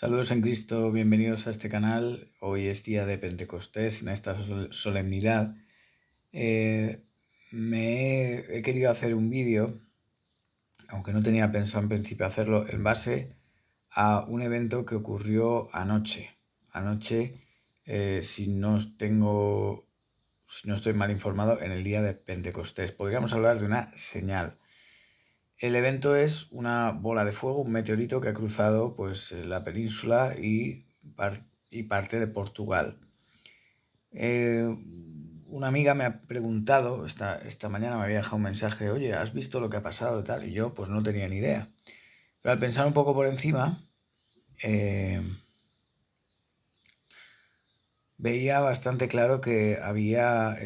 Saludos en Cristo, bienvenidos a este canal. Hoy es día de Pentecostés, en esta solemnidad. He querido hacer un vídeo, aunque no tenía pensado en principio hacerlo, en base a un evento que ocurrió anoche. Si no estoy mal informado, en el día de Pentecostés. Podríamos hablar de una señal. El evento es una bola de fuego, un meteorito que ha cruzado la península y parte de Portugal. Una amiga me ha preguntado, esta mañana me había dejado un mensaje: oye, ¿has visto lo que ha pasado y tal? Y yo pues no tenía ni idea. Pero al pensar un poco por encima, veía bastante claro que había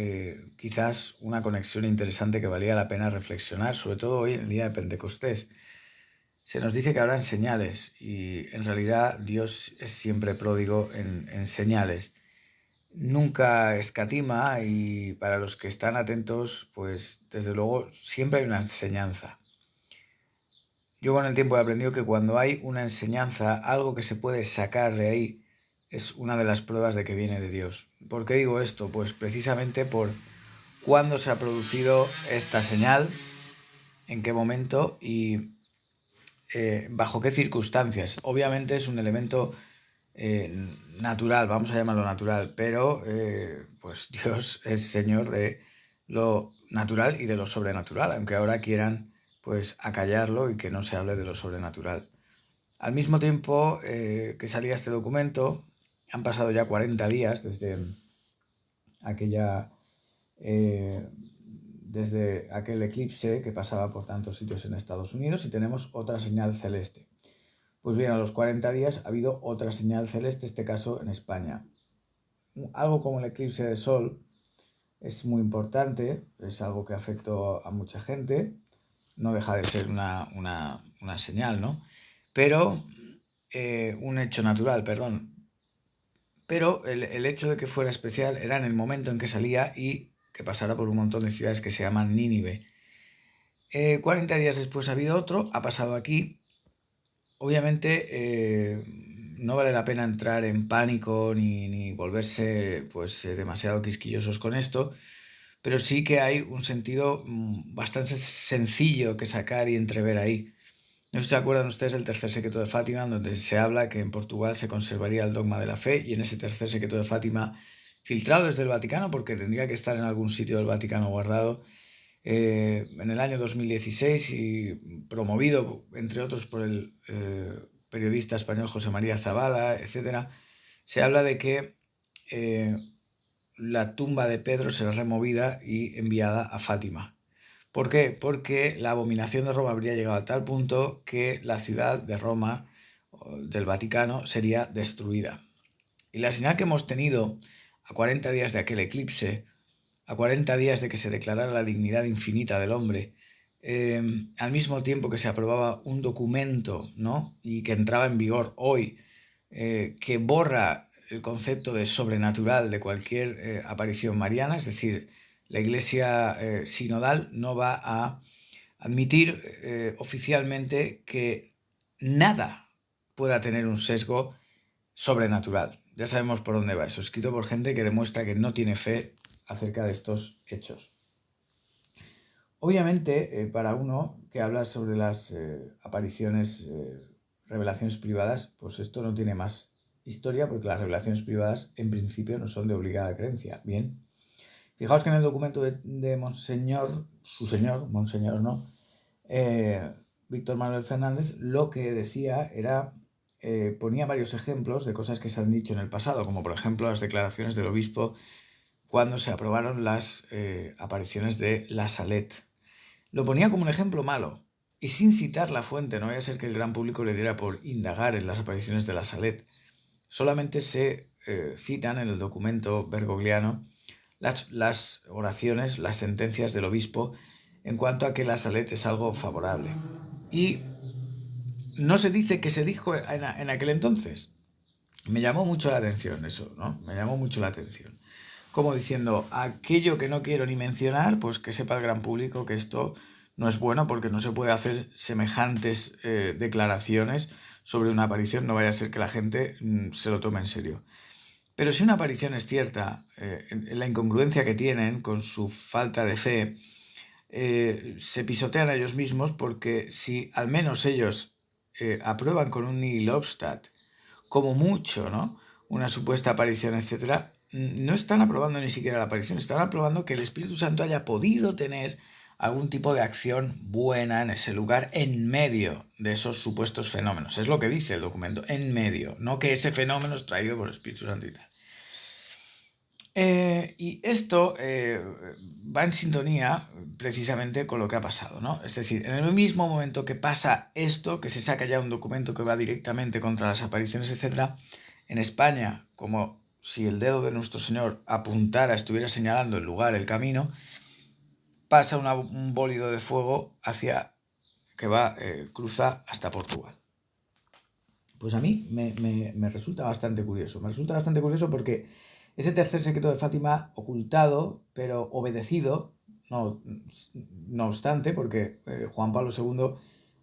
quizás una conexión interesante que valía la pena reflexionar, sobre todo hoy en el día de Pentecostés. Se nos dice que habrán señales y en realidad Dios es siempre pródigo en señales. Nunca escatima y para los que están atentos, pues desde luego siempre hay una enseñanza. Yo con el tiempo he aprendido que cuando hay una enseñanza, algo que se puede sacar de ahí, es una de las pruebas de que viene de Dios. ¿Por qué digo esto? Pues precisamente por cuándo se ha producido esta señal, en qué momento y bajo qué circunstancias. Obviamente es un elemento natural, vamos a llamarlo natural, pero pues Dios es Señor de lo natural y de lo sobrenatural, aunque ahora quieran pues acallarlo y que no se hable de lo sobrenatural. Al mismo tiempo que salía este documento, han pasado ya 40 días aquella desde aquel eclipse que pasaba por tantos sitios en Estados Unidos, y tenemos otra señal celeste. Pues bien, a los 40 días ha habido otra señal celeste, este caso en España. Algo como el eclipse de sol es muy importante, es algo que afectó a mucha gente, no deja de ser una señal, ¿no? Pero, un hecho natural, perdón. Pero el hecho de que fuera especial era en el momento en que salía y que pasara por un montón de ciudades que se llaman Nínive. 40 días después ha habido otro, ha pasado aquí. Obviamente no vale la pena entrar en pánico ni volverse demasiado quisquillosos con esto, pero sí que hay un sentido bastante sencillo que sacar y entrever ahí. No sé si se acuerdan ustedes del tercer secreto de Fátima, donde se habla que en Portugal se conservaría el dogma de la fe, y en ese tercer secreto de Fátima, filtrado desde el Vaticano, porque tendría que estar en algún sitio del Vaticano guardado, en el año 2016 y promovido, entre otros, por el periodista español José María Zabala, etc., se habla de que la tumba de Pedro será removida y enviada a Fátima. ¿Por qué? Porque la abominación de Roma habría llegado a tal punto que la ciudad de Roma, del Vaticano, sería destruida. Y la señal que hemos tenido a 40 días de aquel eclipse, a 40 días de que se declarara la dignidad infinita del hombre, al mismo tiempo que se aprobaba un documento, ¿no?, y que entraba en vigor hoy, que borra el concepto de sobrenatural de cualquier aparición mariana, es decir, la Iglesia sinodal no va a admitir oficialmente que nada pueda tener un sesgo sobrenatural. Ya sabemos por dónde va eso, escrito por gente que demuestra que no tiene fe acerca de estos hechos. Obviamente, para uno que habla sobre las apariciones, revelaciones privadas, pues esto no tiene más historia, porque las revelaciones privadas en principio no son de obligada creencia. Bien, fijaos que en el documento de Monseñor, su señor, Monseñor, ¿no?, Víctor Manuel Fernández, lo que decía era, ponía varios ejemplos de cosas que se han dicho en el pasado, como por ejemplo las declaraciones del obispo cuando se aprobaron las apariciones de La Salette. Lo ponía como un ejemplo malo y sin citar la fuente, no vaya a ser que el gran público le diera por indagar en las apariciones de La Salette. Solamente se citan en el documento bergogliano las oraciones, las sentencias del obispo en cuanto a que La Salette es algo favorable. Y no se dice que se dijo en aquel entonces. Me llamó mucho la atención eso, ¿no? Me llamó mucho la atención. Como diciendo, aquello que no quiero ni mencionar, pues que sepa el gran público que esto no es bueno porque no se puede hacer semejantes declaraciones sobre una aparición, no vaya a ser que la gente se lo tome en serio. Pero si una aparición es cierta, en la incongruencia que tienen con su falta de fe, se pisotean a ellos mismos, porque si al menos ellos aprueban con un nihil obstat, como mucho, ¿no?, una supuesta aparición, etcétera, no están aprobando ni siquiera la aparición, están aprobando que el Espíritu Santo haya podido tener algún tipo de acción buena en ese lugar en medio de esos supuestos fenómenos. Es lo que dice el documento, en medio, no que ese fenómeno es traído por el Espíritu Santo y tal. Y esto va en sintonía precisamente con lo que ha pasado, ¿no? Es decir, en el mismo momento que pasa esto, que se saca ya un documento que va directamente contra las apariciones, etc., en España, como si el dedo de nuestro Señor apuntara, estuviera señalando el lugar, el camino, pasa un bólido de fuego que cruza hasta Portugal. Pues a mí me resulta bastante curioso. Me resulta bastante curioso porque ese tercer secreto de Fátima, ocultado, pero obedecido, no obstante, porque Juan Pablo II,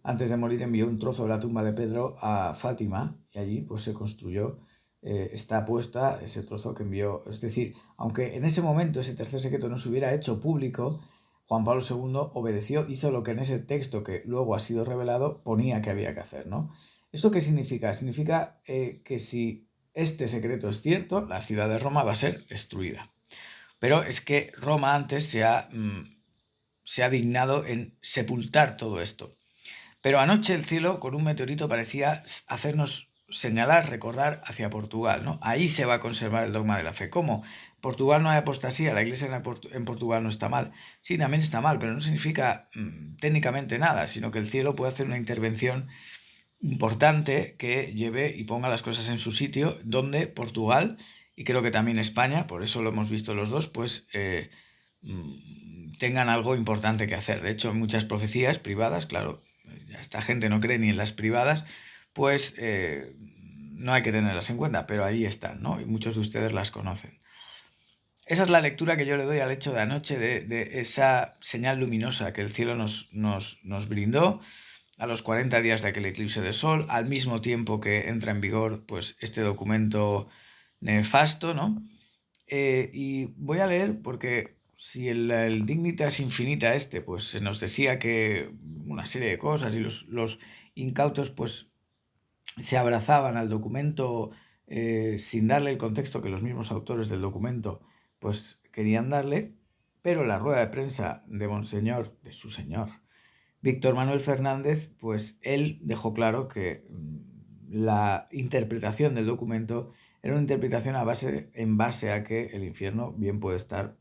antes de morir, envió un trozo de la tumba de Pedro a Fátima, y allí pues se construyó, está puesta ese trozo que envió. Es decir, aunque en ese momento ese tercer secreto no se hubiera hecho público, Juan Pablo II obedeció, hizo lo que en ese texto, que luego ha sido revelado, ponía que había que hacer, ¿no? ¿Esto qué significa? Significa que si este secreto es cierto, la ciudad de Roma va a ser destruida. Pero es que Roma antes se ha dignado en sepultar todo esto. Pero anoche el cielo, con un meteorito, parecía hacernos señalar, recordar hacia Portugal, ¿no? Ahí se va a conservar el dogma de la fe. ¿Cómo? Portugal no hay apostasía, la iglesia en Portugal no está mal. Sí, también está mal, pero no significa técnicamente nada, sino que el cielo puede hacer una intervención importante que lleve y ponga las cosas en su sitio, donde Portugal, y creo que también España, por eso lo hemos visto los dos, pues tengan algo importante que hacer. De hecho, muchas profecías privadas, claro, esta gente no cree ni en las privadas, pues no hay que tenerlas en cuenta, pero ahí están, ¿no? Y muchos de ustedes las conocen. Esa es la lectura que yo le doy al hecho de anoche, de esa señal luminosa que el cielo nos brindó a los 40 días de aquel eclipse de sol, al mismo tiempo que entra en vigor pues este documento nefasto, ¿no? Y voy a leer porque si el Dignitas Infinita pues se nos decía que una serie de cosas y los incautos pues se abrazaban al documento sin darle el contexto que los mismos autores del documento pues querían darle, pero la rueda de prensa de Monseñor, de su señor, Víctor Manuel Fernández, pues él dejó claro que la interpretación del documento era una interpretación en base a que el infierno bien puede estar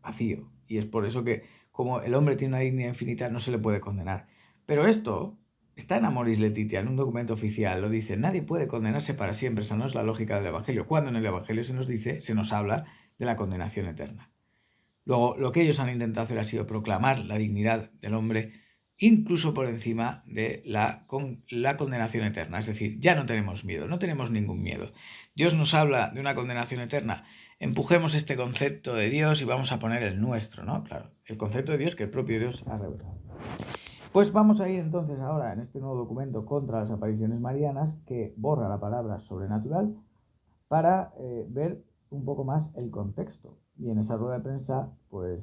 vacío. Y es por eso que, como el hombre tiene una dignidad infinita, no se le puede condenar. Pero esto está en Amoris Laetitia, en un documento oficial, lo dice: nadie puede condenarse para siempre. Esa no es la lógica del Evangelio. Cuando en el Evangelio se nos habla de la condenación eterna. Luego, lo que ellos han intentado hacer ha sido proclamar la dignidad del hombre incluso por encima de la condenación eterna. Es decir, ya no tenemos miedo, no tenemos ningún miedo. Dios nos habla de una condenación eterna. Empujemos este concepto de Dios y vamos a poner el nuestro, ¿no? Claro, el concepto de Dios que el propio Dios ha revelado. Pues vamos a ir entonces ahora en este nuevo documento contra las apariciones marianas, que borra la palabra sobrenatural, para ver un poco más el contexto. Y en esa rueda de prensa, pues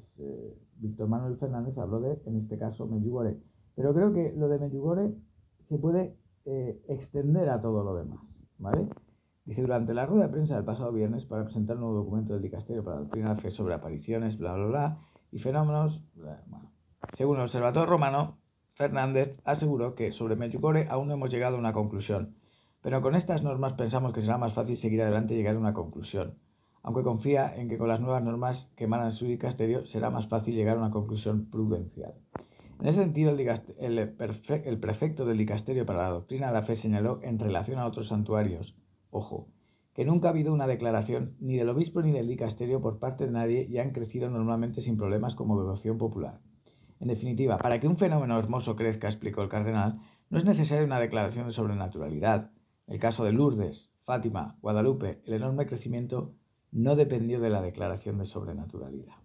Víctor Manuel Fernández habló de, en este caso, Medjugorje. Pero creo que lo de Medjugorje se puede extender a todo lo demás, ¿vale? Dice: durante la rueda de prensa del pasado viernes para presentar un nuevo documento del Dicasterio para la Doctrina de la Fe sobre apariciones, bla, bla, bla, y fenómenos, bueno, según el Observatorio Romano, Fernández aseguró que sobre Medjugorje aún no hemos llegado a una conclusión, pero con estas normas pensamos que será más fácil seguir adelante y llegar a una conclusión, aunque confía en que con las nuevas normas que emanan su dicasterio será más fácil llegar a una conclusión prudencial. En ese sentido, el prefecto del Dicasterio para la Doctrina de la Fe señaló, en relación a otros santuarios, ojo, que nunca ha habido una declaración ni del obispo ni del dicasterio por parte de nadie y han crecido normalmente sin problemas como devoción popular. En definitiva, para que un fenómeno hermoso crezca, explicó el cardenal, no es necesaria una declaración de sobrenaturalidad. El caso de Lourdes, Fátima, Guadalupe, el enorme crecimiento no dependió de la declaración de sobrenaturalidad.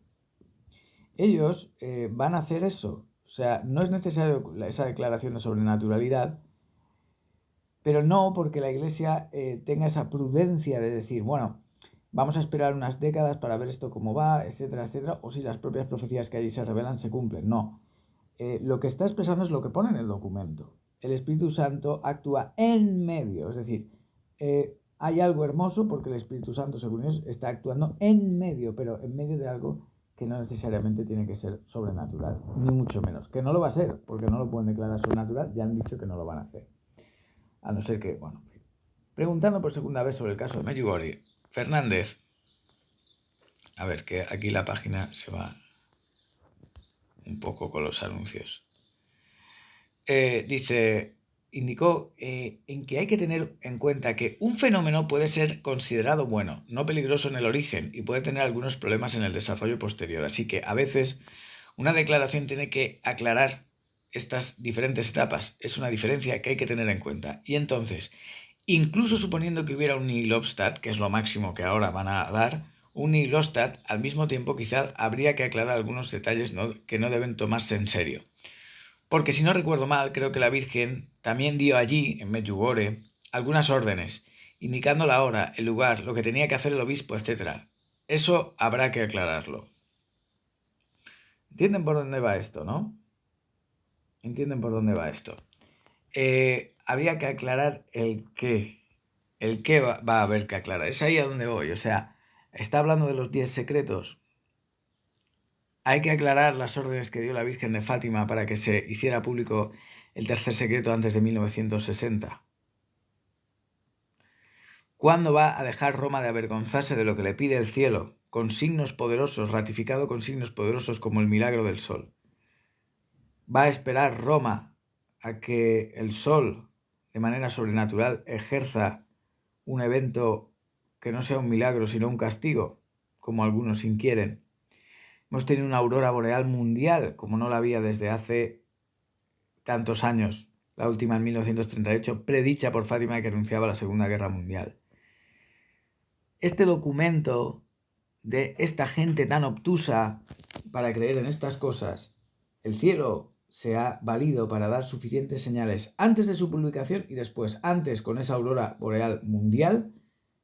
Ellos van a hacer eso, O sea, no es necesario esa declaración de sobrenaturalidad, pero no porque la Iglesia tenga esa prudencia de decir, bueno, vamos a esperar unas décadas para ver esto cómo va, etcétera, etcétera, o si las propias profecías que allí se revelan se cumplen. No. Lo que está expresando es lo que pone en el documento. El Espíritu Santo actúa en medio, es decir, hay algo hermoso porque el Espíritu Santo, según ellos, está actuando en medio, pero en medio de algo que no necesariamente tiene que ser sobrenatural, ni mucho menos. Que no lo va a ser, porque no lo pueden declarar sobrenatural, ya han dicho que no lo van a hacer. A no ser que, bueno, preguntando por segunda vez sobre el caso de Medjugorje, Fernández, a ver, que aquí la página se va un poco con los anuncios. Indicó en que hay que tener en cuenta que un fenómeno puede ser considerado bueno, no peligroso en el origen y puede tener algunos problemas en el desarrollo posterior. Así que a veces una declaración tiene que aclarar estas diferentes etapas. Es una diferencia que hay que tener en cuenta. Y entonces, incluso suponiendo que hubiera un nihil obstat, que es lo máximo que ahora van a dar, un nihil obstat, al mismo tiempo quizás habría que aclarar algunos detalles que no deben tomarse en serio. Porque si no recuerdo mal, creo que la Virgen también dio allí, en Medjugorje, algunas órdenes, indicando la hora, el lugar, lo que tenía que hacer el obispo, etc. Eso habrá que aclararlo. ¿Entienden por dónde va esto, no? ¿Entienden por dónde va esto? Habría que aclarar el qué. El qué va a haber que aclarar. Es ahí a donde voy. O sea, está hablando de los 10 secretos. Hay que aclarar las órdenes que dio la Virgen de Fátima para que se hiciera público el tercer secreto antes de 1960. ¿Cuándo va a dejar Roma de avergonzarse de lo que le pide el cielo, con signos poderosos, ratificado con signos poderosos como el milagro del sol? ¿Va a esperar Roma a que el sol, de manera sobrenatural, ejerza un evento que no sea un milagro, sino un castigo, como algunos inquieren? Hemos tenido una aurora boreal mundial, como no la había desde hace tantos años, la última en 1938, predicha por Fátima que anunciaba la Segunda Guerra Mundial. Este documento de esta gente tan obtusa para creer en estas cosas, el cielo se ha valido para dar suficientes señales antes de su publicación y después, antes con esa aurora boreal mundial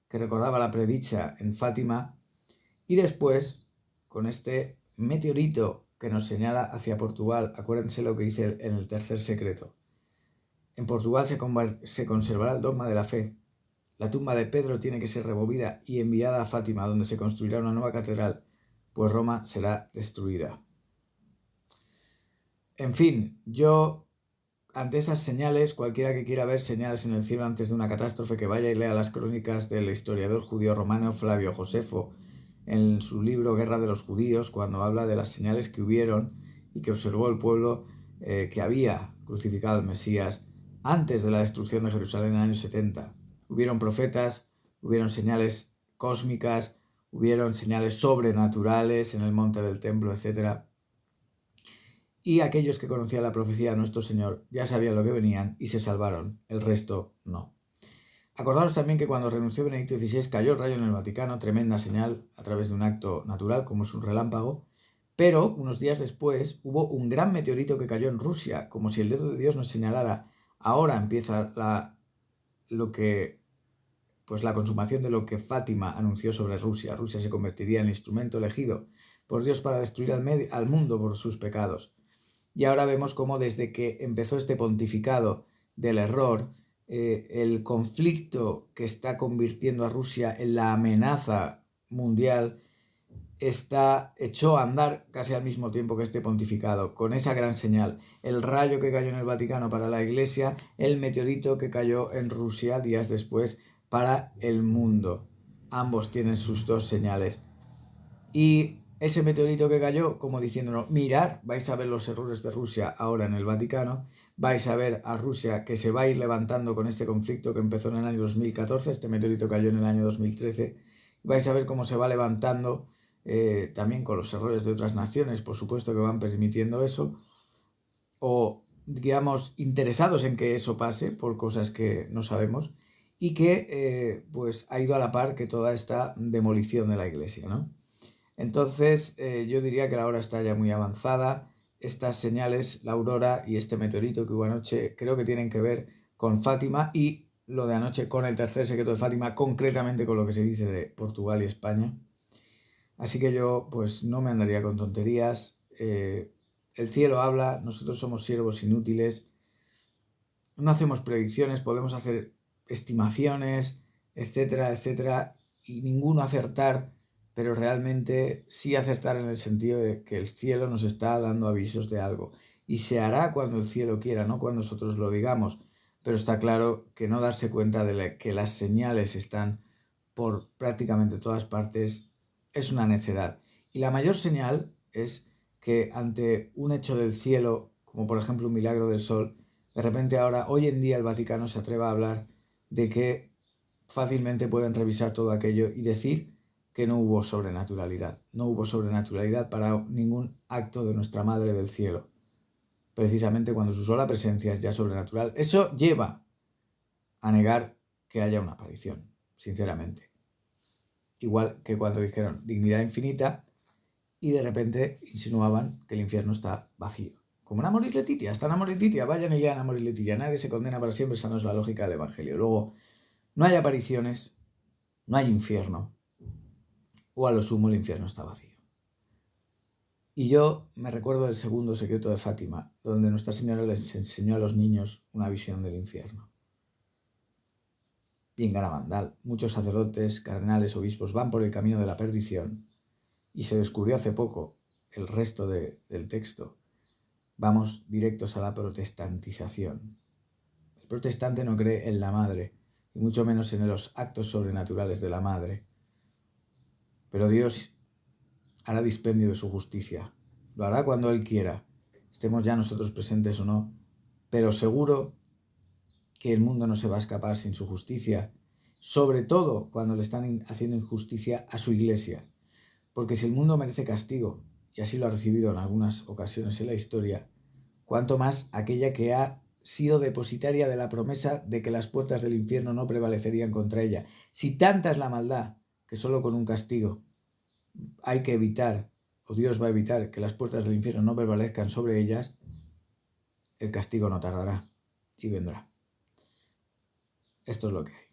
que recordaba la predicha en Fátima y después con este meteorito que nos señala hacia Portugal. Acuérdense lo que dice en el tercer secreto. En Portugal se conservará el dogma de la fe. La tumba de Pedro tiene que ser removida y enviada a Fátima, donde se construirá una nueva catedral, pues Roma será destruida. En fin, yo, ante esas señales, cualquiera que quiera ver señales en el cielo antes de una catástrofe, que vaya y lea las crónicas del historiador judío romano Flavio Josefo, en su libro Guerra de los Judíos, cuando habla de las señales que hubieron y que observó el pueblo que había crucificado al Mesías antes de la destrucción de Jerusalén en el año 70. Hubieron profetas, hubieron señales cósmicas, hubieron señales sobrenaturales en el monte del templo, etc. Y aquellos que conocían la profecía de nuestro Señor ya sabían lo que venían y se salvaron, el resto no. Acordaros también que cuando renunció Benedicto XVI cayó el rayo en el Vaticano, tremenda señal a través de un acto natural como es un relámpago, pero unos días después hubo un gran meteorito que cayó en Rusia, como si el dedo de Dios nos señalara, ahora empieza la consumación de lo que Fátima anunció sobre Rusia. Rusia se convertiría en el instrumento elegido por Dios para destruir al mundo por sus pecados. Y ahora vemos cómo desde que empezó este pontificado del error, el conflicto que está convirtiendo a Rusia en la amenaza mundial echó a andar casi al mismo tiempo que este pontificado, con esa gran señal, el rayo que cayó en el Vaticano para la Iglesia, el meteorito que cayó en Rusia días después para el mundo. Ambos tienen sus dos señales. Y ese meteorito que cayó, como diciéndonos, mirad, vais a ver los errores de Rusia ahora en el Vaticano, vais a ver a Rusia que se va a ir levantando con este conflicto que empezó en el año 2014, este meteorito cayó en el año 2013, vais a ver cómo se va levantando también con los errores de otras naciones, por supuesto que van permitiendo eso, o digamos interesados en que eso pase por cosas que no sabemos, y que pues ha ido a la par que toda esta demolición de la Iglesia, ¿no? Entonces yo diría que la hora está ya muy avanzada, estas señales, la aurora y este meteorito que hubo anoche, creo que tienen que ver con Fátima y lo de anoche con el tercer secreto de Fátima, concretamente con lo que se dice de Portugal y España. Así que yo pues no me andaría con tonterías. El cielo habla, nosotros somos siervos inútiles, no hacemos predicciones, podemos hacer estimaciones, etcétera, etcétera, y ninguno acertar, pero realmente sí acertar en el sentido de que el cielo nos está dando avisos de algo. Y se hará cuando el cielo quiera, no cuando nosotros lo digamos. Pero está claro que no darse cuenta de que las señales están por prácticamente todas partes es una necedad. Y la mayor señal es que ante un hecho del cielo, como por ejemplo un milagro del sol, de repente ahora, hoy en día el Vaticano se atreva a hablar de que fácilmente pueden revisar todo aquello y decir que no hubo sobrenaturalidad. No hubo sobrenaturalidad para ningún acto de nuestra Madre del Cielo. Precisamente cuando su sola presencia es ya sobrenatural. Eso lleva a negar que haya una aparición, sinceramente. Igual que cuando dijeron dignidad infinita y de repente insinuaban que el infierno está vacío. Como en Amor y Letitia, está en Amor y Letitia, vayan y lean Amor y Letitia, nadie se condena para siempre, esa no es la lógica del Evangelio. Luego, no hay apariciones, no hay infierno, o a lo sumo el infierno está vacío. Y yo me recuerdo del segundo secreto de Fátima, donde Nuestra Señora les enseñó a los niños una visión del infierno. Y en Garabandal, muchos sacerdotes, cardenales, obispos van por el camino de la perdición, y se descubrió hace poco el resto del texto. Vamos directos a la protestantización. El protestante no cree en la madre, y mucho menos en los actos sobrenaturales de la madre. Pero Dios hará dispendio de su justicia. Lo hará cuando Él quiera, estemos ya nosotros presentes o no, pero seguro que el mundo no se va a escapar sin su justicia, sobre todo cuando le están haciendo injusticia a su iglesia. Porque si el mundo merece castigo, y así lo ha recibido en algunas ocasiones en la historia, cuanto más aquella que ha sido depositaria de la promesa de que las puertas del infierno no prevalecerían contra ella. Si tanta es la maldad que solo con un castigo hay que evitar, o Dios va a evitar que las puertas del infierno no prevalezcan sobre ellas, el castigo no tardará y vendrá. Esto es lo que hay.